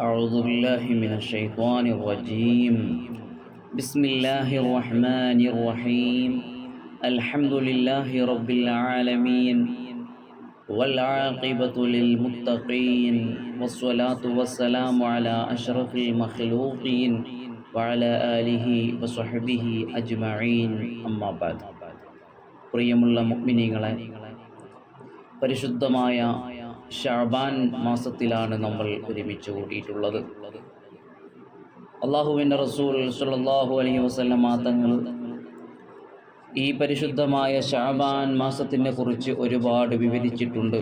أعوذ بالله من الشيطان الرجيم. بسم الله الرحمن الرحيم. الحمد لله رب العالمين والعاقبة للمتقين والصلاة والسلام على أشرف المخلوقين وعلى آله وصحبه أجمعين أما بعد. പ്രിയമുള്ള മുഅ്മിനീങ്ങളെ, പരിശുദ്ധമായ ശഅബാൻ മാസത്തിലാണ് നമ്മൾ ഒരുമിച്ച് കൂടിയിട്ടുള്ളത്. അല്ലാഹുവിൻ്റെ റസൂൽ സ്വല്ലല്ലാഹു അലൈഹി വസല്ലമ തങ്ങൾ ഈ പരിശുദ്ധമായ ശഅബാൻ മാസത്തിനെ കുറിച്ച് ഒരുപാട് വിവരിച്ചിട്ടുണ്ട്.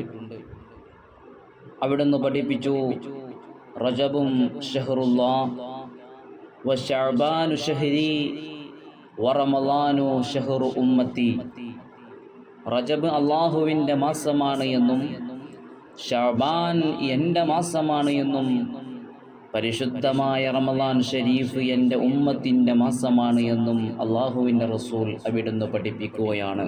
അവിടുന്ന് പഠിപ്പിച്ചു, റജബും ഷഹ്റുല്ലാഹ് വശഅബാനു ഷഹ്രി വറമളാനു ഷഹ്റു ഉമ്മത്തി. റജബ് അള്ളാഹുവിൻ്റെ മാസമാണ് എന്നും ശഅബാൻ എൻ്റെ മാസമാണ് എന്നും പരിശുദ്ധമായ റമളാൻ ഷരീഫ് എൻ്റെ ഉമ്മത്തിൻ്റെ മാസമാണ് എന്നും അള്ളാഹുവിൻ്റെ റസൂൽ അവിടുന്ന് പഠിപ്പിക്കുകയാണ്.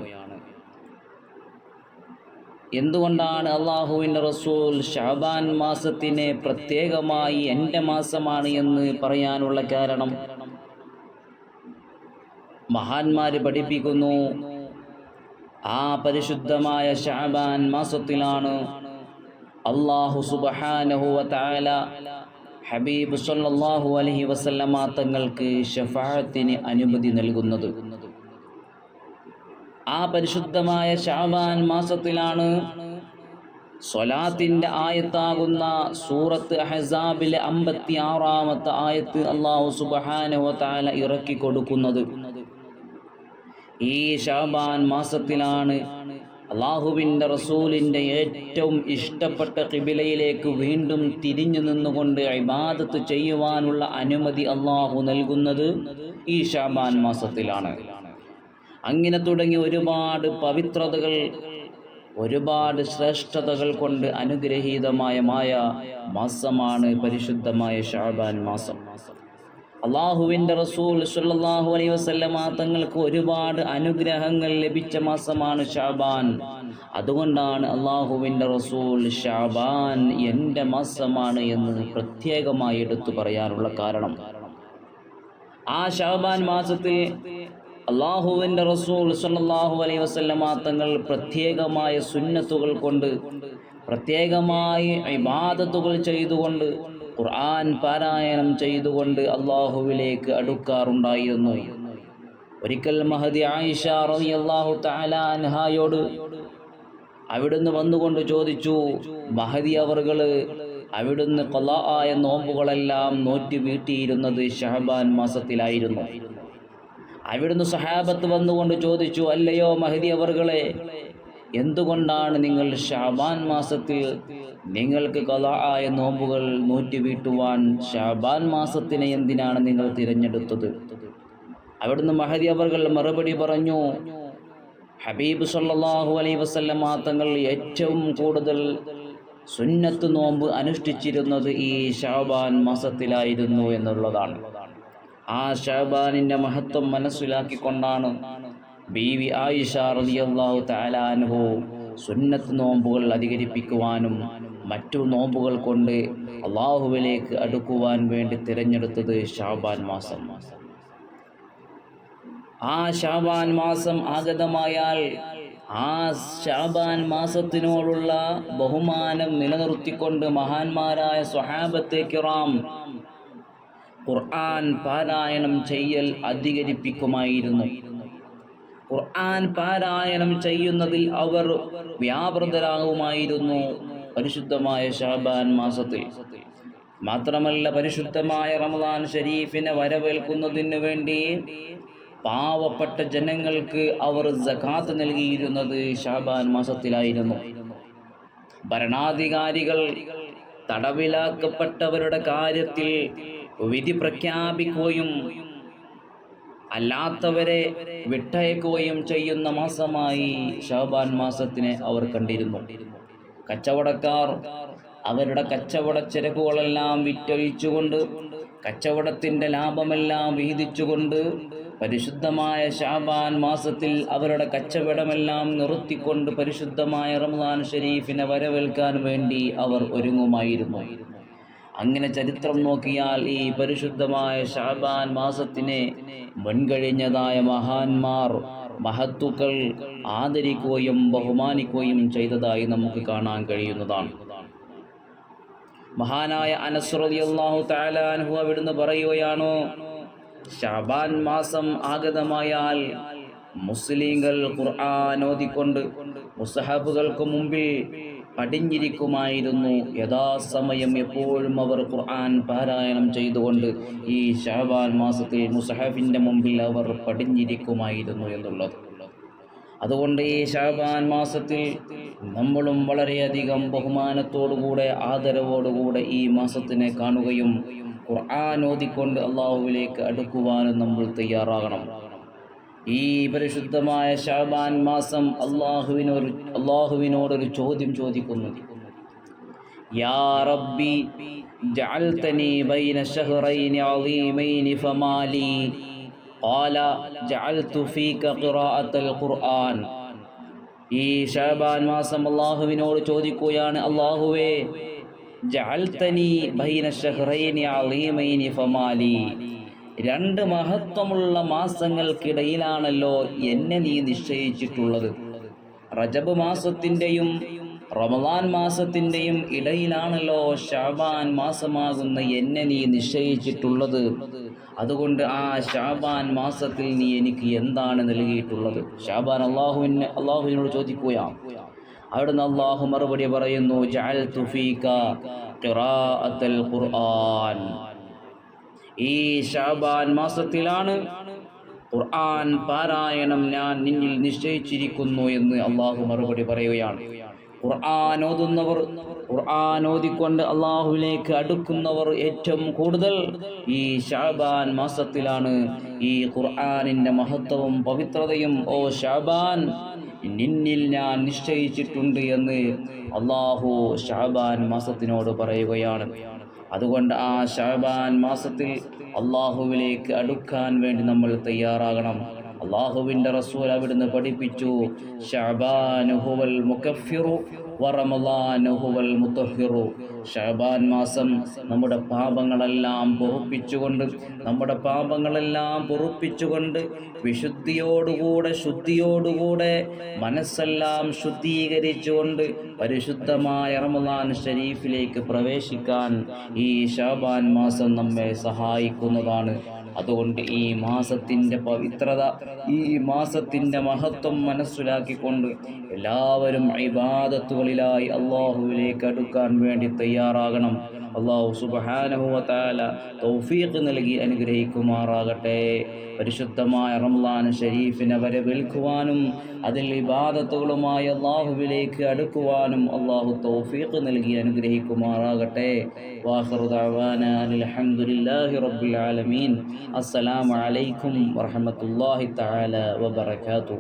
എന്തുകൊണ്ടാണ് അള്ളാഹുവിൻ്റെ റസൂൽ ശഅബാൻ മാസത്തിനെ പ്രത്യേകമായി എൻ്റെ മാസമാണ് എന്ന് പറയാനുള്ള കാരണം? മഹാന്മാർ പഠിപ്പിക്കുന്നു, ആ പരിശുദ്ധമായ ശഅബാൻ മാസത്തിലാണ് അല്ലാഹു സുബ്ഹാനഹു വ തആല ഹബീബ് സല്ലല്ലാഹു അലൈഹി വസല്ലമ തങ്ങൾക്ക് ശഫാഅത്തിന് അനുമതി നൽകുന്നത്. ആ പരിശുദ്ധമായ ശഅബാൻ മാസത്തിലാണ് സ്വലാത്തിൻ്റെ ആയത്താകുന്ന സൂറത്ത് അഹ്സാബിലെ 56-ാമത്തെ ആയത്ത് അല്ലാഹു സുബ്ഹാനഹു വ തആല ഇറക്കി കൊടുക്കുന്നത്. ഈ ശഅബാൻ മാസത്തിലാണ് അള്ളാഹുവിൻ്റെ റസൂലിൻ്റെ ഏറ്റവും ഇഷ്ടപ്പെട്ട ഖിബിലയിലേക്ക് വീണ്ടും തിരിഞ്ഞു നിന്നുകൊണ്ട് ഇബാദത്ത് ചെയ്യുവാനുള്ള അനുമതി അള്ളാഹു നൽകുന്നത് ഈ ശഅബാൻ മാസത്തിലാണ്. അങ്ങനെ തുടങ്ങി ഒരുപാട് പവിത്രതകൾ, ഒരുപാട് ശ്രേഷ്ഠതകൾ കൊണ്ട് അനുഗ്രഹീതമായ മാസമാണ് പരിശുദ്ധമായ ശഅബാൻ മാസം. അള്ളാഹുവിൻ്റെ റസൂൽ സ്വല്ലല്ലാഹു അലൈഹി വസല്ലമ തങ്ങൾക്ക് ഒരുപാട് അനുഗ്രഹങ്ങൾ ലഭിച്ച മാസമാണ് ശഅബാൻ. അതുകൊണ്ടാണ് അള്ളാഹുവിൻ്റെ റസൂൽ ശഅബാൻ എൻ്റെ മാസമാണ് എന്ന് പ്രത്യേകമായി എടുത്തു പറയാനുള്ള കാരണം. ആ ശഅബാൻ മാസത്തിൽ അള്ളാഹുവിൻ്റെ റസൂൽ സ്വല്ലല്ലാഹു അലൈഹി വസല്ലമ തങ്ങൾ പ്രത്യേകമായ സുന്നത്തുകൾ കൊണ്ട്, പ്രത്യേകമായി ഇബാദത്തുകൾ ചെയ്തുകൊണ്ട്, ഖുർആൻ പാരായണം ചെയ്തുകൊണ്ട് അള്ളാഹുവിലേക്ക് അടുക്കാറുണ്ടായിരുന്നു. ഒരിക്കൽ മഹദി ആയിഷ റളിയല്ലാഹു തആല അൻഹായോട് അവിടുന്ന് വന്നുകൊണ്ട് ചോദിച്ചു, മഹദി അവർകൾ അവിടുന്ന് ഖളാ ആയ നോമ്പുകളെല്ലാം നോറ്റി വീട്ടിയിരുന്നത് ശഅബാൻ മാസത്തിലായിരുന്നു. അവിടുന്ന് സഹാബത്ത് വന്നുകൊണ്ട് ചോദിച്ചു, അല്ലയോ മഹദി അവർകളെ, എന്തുകൊണ്ടാണ് നിങ്ങൾ ശഅബാൻ മാസത്തിൽ നിങ്ങൾക്ക് ഖളാ ആയ നോമ്പുകൾ നോറ്റി വീട്ടുവാൻ ശഅബാൻ മാസത്തിനെ എന്തിനാണ് നിങ്ങൾ തിരഞ്ഞെടുത്തത്? അവിടുന്ന് മഹദി അവർകൾ മറുപടി പറഞ്ഞു, ഹബീബ് സല്ലല്ലാഹു അലൈഹി വസല്ലമ തങ്ങൾ ഏറ്റവും കൂടുതൽ സുന്നത്ത് നോമ്പ് അനുഷ്ഠിച്ചിരുന്നത് ഈ ശഅബാൻ മാസത്തിലായിരുന്നു എന്നുള്ളതാണ്. ആ ശഅബാനിൻ്റെ മഹത്വം മനസ്സിലാക്കിക്കൊണ്ടാണ് ബീവി ആയിഷ റളിയല്ലാഹു തആല അൻഹു സുന്നത്ത് നോമ്പുകൾ അധികരിപ്പിക്കുവാനും മറ്റു നോമ്പുകൾ കൊണ്ട് അള്ളാഹുവിലേക്ക് അടുക്കുവാൻ വേണ്ടി തിരഞ്ഞെടുത്തത് ശഅബാൻ മാസം. ആ ശഅബാൻ മാസം ആഗതമായാൽ ആ ശഅബാൻ മാസത്തിനോടുള്ള ബഹുമാനം നിലനിർത്തിക്കൊണ്ട് മഹാന്മാരായ സ്വഹാബത്തെ കിറാം ഖുർആൻ പാരായണം ചെയ്യൽ അധികരിപ്പിക്കുമായിരുന്നു. ഖുർആൻ പാരായണം ചെയ്യുന്നതിൽ അവർ വ്യാപൃതരാകുമായിരുന്നു പരിശുദ്ധമായ ശഅബാൻ മാസത്തിൽ. മാത്രമല്ല, പരിശുദ്ധമായ റമളാൻ ഷരീഫിനെ വരവേൽക്കുന്നതിനു വേണ്ടി പാവപ്പെട്ട ജനങ്ങൾക്ക് അവർ സകാത്ത് നൽകിയിരുന്നത് ശഅബാൻ മാസത്തിലായിരുന്നു. ഭരണാധികാരികൾ തടവിലാക്കപ്പെട്ടവരുടെ കാര്യത്തിൽ വിധി പ്രഖ്യാപിക്കുകയും അല്ലാത്തവരെ വിട്ടയക്കുകയും ചെയ്യുന്ന മാസമായി ശഅബാൻ മാസത്തിനെ അവർ കണ്ടിരുന്നു. കച്ചവടക്കാർ അവരുടെ കച്ചവട ചരക്കുകളെല്ലാം വിറ്റഴിച്ചുകൊണ്ട്, കച്ചവടത്തിൻ്റെ ലാഭമെല്ലാം വീതിച്ചുകൊണ്ട് പരിശുദ്ധമായ ശഅബാൻ മാസത്തിൽ അവരുടെ കച്ചവടമെല്ലാം നിർത്തിക്കൊണ്ട് പരിശുദ്ധമായ റമളാൻ ഷരീഫിനെ വരവേൽക്കാൻ വേണ്ടി അവർ ഒരുങ്ങുമായിരുന്നു. അങ്ങനെ ചരിത്രം നോക്കിയാൽ ഈ പരിശുദ്ധമായ ശഅബാൻ മാസത്തിനെ മുൻകഴിഞ്ഞതായ മഹാന്മാർ മഹത്തുക്കൾ ആദരിക്കുകയും ബഹുമാനിക്കുകയും ചെയ്തതായി നമുക്ക് കാണാൻ കഴിയുന്നതാണ്. മഹാനായ അനസ് റളിയല്ലാഹു തആല അൻഹു അവിടുന്ന് പറയുകയാണോ, ശഅബാൻ മാസം ആഗതമായാൽ മുസ്ലിങ്ങൾ ഖുർആൻ ഓതിക്കൊണ്ട് മുസ്ഹഫുകൾക്ക് മുമ്പിൽ പടിഞ്ഞിരിക്കുമായിരുന്നു. യഥാസമയം എപ്പോഴും അവർ ഖുർആൻ പാരായണം ചെയ്തുകൊണ്ട് ഈ ശഅബാൻ മാസത്തിൽ മുസ്ഹഫിൻ്റെ മുമ്പിൽ അവർ പടിഞ്ഞിരിക്കുമായിരുന്നു എന്നുള്ളത്. അതുകൊണ്ട് ഈ ശഅബാൻ മാസത്തിൽ നമ്മളും വളരെയധികം ബഹുമാനത്തോടുകൂടെ ആദരവോടുകൂടെ ഈ മാസത്തിനെ കാണുകയും ഖുർആൻ ഓതിക്കൊണ്ട് അള്ളാഹുവിലേക്ക് അടുക്കുവാനും നമ്മൾ തയ്യാറാകണം. ഈ പരിശുദ്ധമായ ശഅബാൻ മാസം അള്ളാഹുവിനോടൊരു ചോദ്യം ചോദിക്കുന്നു. യാ റബ്ബി ജഅൽതനി ബൈന ശഹ്റൈനി അളീമൈനി ഫമാലി ഖാല ജഅൽതു ഫീക ഖിറാഅത്തൽ ഖുർആൻ. ഈ ശഅബാൻ മാസം അള്ളാഹുവിനോട് ചോദിക്കുകയാണ്, അള്ളാഹുവേ, ജഅൽതനി ബൈന ശഹ്റൈനി അളീമൈനി ഫമാലി, രണ്ട് മഹത്വമുള്ള മാസങ്ങൾക്കിടയിലാണല്ലോ എന്നെ നീ നിശ്ചയിച്ചിട്ടുള്ളത്. റജബ് മാസത്തിൻ്റെയും റമളാൻ മാസത്തിൻ്റെയും ഇടയിലാണല്ലോ ശഅബാൻ മാസമാകുന്ന എന്നെ നീ നിശ്ചയിച്ചിട്ടുള്ളത്. അതുകൊണ്ട് ആ ശഅബാൻ മാസത്തിൽ നീ എനിക്ക് എന്താണ് നൽകിയിട്ടുള്ളത്? ശഅബാൻ അള്ളാഹുവിനോട് ചോദിക്കുകയാണ്. അവിടുന്ന് അള്ളാഹു മറുപടി പറയുന്നു, ജഅൽതു ഫീക ഖിറാഅത്തൽ ഖുർആൻ. ഈ ശഅബാൻ മാസത്തിലാണ് ഖുർആൻ പാരായണം ഞാൻ നിന്നിൽ നിശ്ചയിച്ചിരിക്കുന്നു എന്ന് അള്ളാഹു മറുപടി പറയുകയാണ്. ഖുർആൻ ഓതുന്നവർ, ഖുർആൻ ഓതിക്കൊണ്ട് അള്ളാഹുവിലേക്ക് അടുക്കുന്നവർ ഏറ്റവും കൂടുതൽ ഈ ശഅബാൻ മാസത്തിലാണ്. ഈ ഖുർആനിൻ്റെ മഹത്വവും പവിത്രതയും ഓ ശഅബാൻ നിന്നിൽ ഞാൻ നിശ്ചയിച്ചിട്ടുണ്ട് എന്ന് അള്ളാഹു ശഅബാൻ മാസത്തിനോട് പറയുകയാണ്. അതുകൊണ്ട് ആ ശഅബാൻ മാസത്തിൽ അള്ളാഹുവിലേക്ക് അടുക്കാൻ വേണ്ടി നമ്മൾ തയ്യാറാകണം. അള്ളാഹുവിൻ്റെ റസൂൽ അവിടുന്ന് പഠിപ്പിച്ചു, ശഅബാനു ഹുവൽ മുകഫിറു വറമളാനു ഹുവൽ മുതഹിറു. ശഅബാൻ മാസം നമ്മുടെ പാപങ്ങളെല്ലാം പൊറുപ്പിച്ചുകൊണ്ട് ശുദ്ധിയോടുകൂടെ മനസ്സെല്ലാം ശുദ്ധീകരിച്ചുകൊണ്ട് പരിശുദ്ധമായ റമളാൻ ഷരീഫിലേക്ക് പ്രവേശിക്കാൻ ഈ ശഅബാൻ മാസം നമ്മെ സഹായിക്കുന്നതാണ്. അതുകൊണ്ട് ഈ മാസത്തിൻ്റെ പവിത്രത, ഈ മാസത്തിൻ്റെ മഹത്വം മനസ്സിലാക്കിക്കൊണ്ട് എല്ലാവരും ഇബാദത്തുകളിലായി അള്ളാഹുവിലേക്ക് അടുക്കാൻ വേണ്ടി തയ്യാറാകണം. അള്ളാഹു സുബ്ഹാനഹു വ തആല തൗഫീഖ് നൽകി അനുഗ്രഹിക്കുമാറാകട്ടെ. പരിശുദ്ധമായ റമളാൻ ഷരീഫിനെ വരവേൽക്കുവാനും അതിൽ ഇബാദത്തുകളുമായി അള്ളാഹുവിലേക്ക് അടുക്കുവാനും അള്ളാഹു തൗഫീഖ് നൽകി അനുഗ്രഹിക്കുമാറാകട്ടെ. വാഖിറു ദഅവാനാ അൽഹംദുലില്ലാഹി റബ്ബിൽ ആലമീൻ. അസ്സലാമു അലൈക്കും വറഹ്മത്തുള്ളാഹി തആല വബറകാതുഹു.